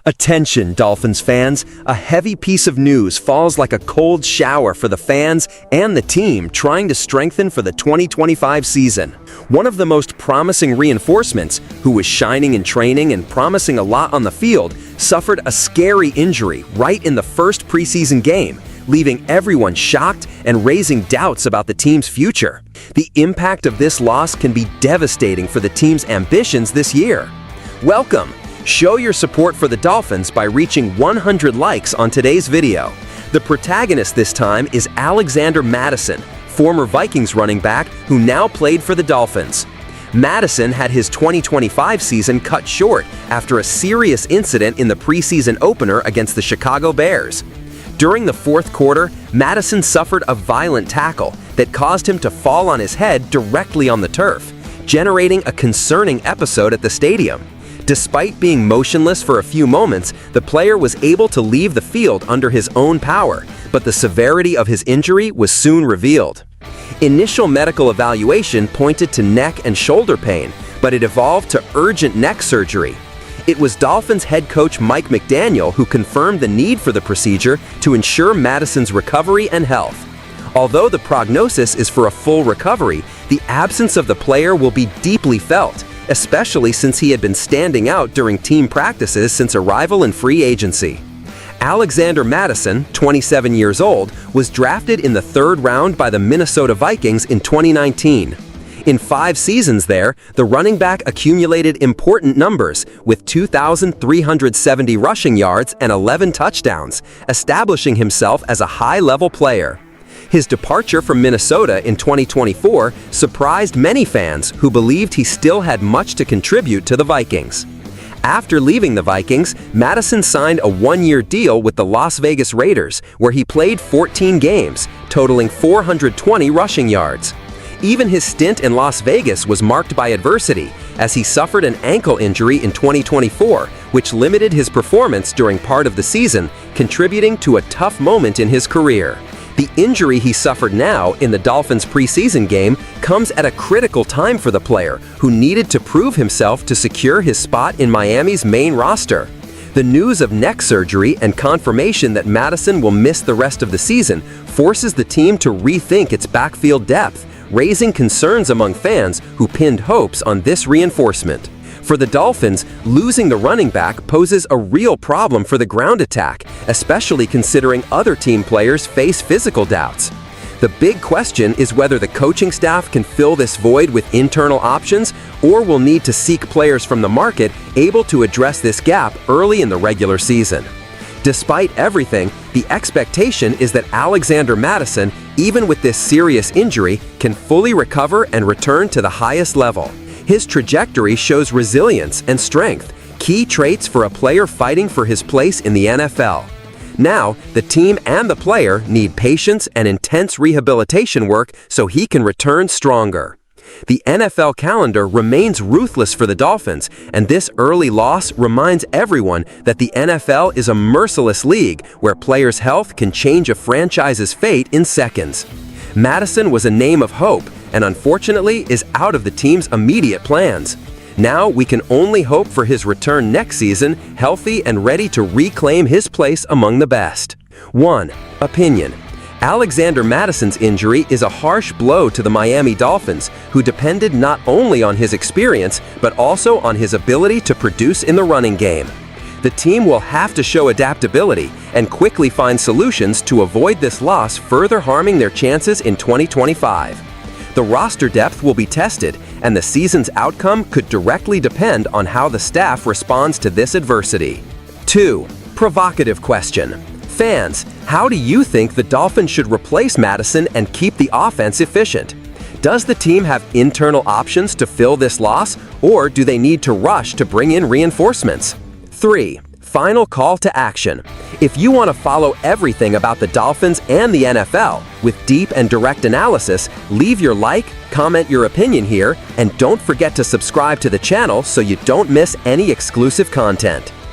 Attention, Dolphins fans! A heavy piece of news falls like a cold shower for the fans and the team trying to strengthen for the 2025 season. One of the most promising reinforcements, who was shining in training and promising a lot on the field, suffered a scary injury right in the first preseason game, leaving everyone shocked and raising doubts about the team's future. The impact of this loss can be devastating for the team's ambitions this year. Welcome! Show your support for the Dolphins by reaching 100 likes on today's video. The protagonist this time is Alexander Mattison, former Vikings running back who now played for the Dolphins. Mattison had his 2025 season cut short after a serious incident in the preseason opener against the Chicago Bears. During the fourth quarter, Mattison suffered a violent tackle that caused him to fall on his head directly on the turf, generating a concerning episode at the stadium. Despite being motionless for a few moments, the player was able to leave the field under his own power, but the severity of his injury was soon revealed. Initial medical evaluation pointed to neck and shoulder pain, but it evolved to urgent neck surgery. It was Dolphins head coach Mike McDaniel who confirmed the need for the procedure to ensure Mattison's recovery and health. Although the prognosis is for a full recovery, the absence of the player will be deeply felt, especially since he had been standing out during team practices since arrival in free agency. Alexander Mattison, 27 years old, was drafted in the third round by the Minnesota Vikings in 2019. In 5 seasons there, the running back accumulated important numbers with 2,370 rushing yards and 11 touchdowns, establishing himself as a high-level player. His departure from Minnesota in 2024 surprised many fans who believed he still had much to contribute to the Vikings. After leaving the Vikings, Mattison signed a 1-year deal with the Las Vegas Raiders, where he played 14 games, totaling 420 rushing yards. Even his stint in Las Vegas was marked by adversity, as he suffered an ankle injury in 2024, which limited his performance during part of the season, contributing to a tough moment in his career. The injury he suffered now in the Dolphins' preseason game comes at a critical time for the player, who needed to prove himself to secure his spot in Miami's main roster. The news of neck surgery and confirmation that Mattison will miss the rest of the season forces the team to rethink its backfield depth, raising concerns among fans who pinned hopes on this reinforcement. For the Dolphins, losing the running back poses a real problem for the ground attack, especially considering other team players face physical doubts. The big question is whether the coaching staff can fill this void with internal options or will need to seek players from the market able to address this gap early in the regular season. Despite everything, the expectation is that Alexander Mattison, even with this serious injury, can fully recover and return to the highest level. His trajectory shows resilience and strength, key traits for a player fighting for his place in the NFL. Now, the team and the player need patience and intense rehabilitation work so he can return stronger. The NFL calendar remains ruthless for the Dolphins, and this early loss reminds everyone that the NFL is a merciless league where players' health can change a franchise's fate in seconds. Mattison was a name of hope, and unfortunately is out of the team's immediate plans. Now we can only hope for his return next season, healthy and ready to reclaim his place among the best. 1. Opinion. Alexander Mattison's injury is a harsh blow to the Miami Dolphins, who depended not only on his experience, but also on his ability to produce in the running game. The team will have to show adaptability and quickly find solutions to avoid this loss further harming their chances in 2025. The roster depth will be tested, and the season's outcome could directly depend on how the staff responds to this adversity. 2. Provocative question. Fans, how do you think the Dolphins should replace Mattison and keep the offense efficient? Does the team have internal options to fill this loss, or do they need to rush to bring in reinforcements? 3. Final call to action. If you want to follow everything about the Dolphins and the NFL with deep and direct analysis, leave your like, comment your opinion here, and don't forget to subscribe to the channel so you don't miss any exclusive content.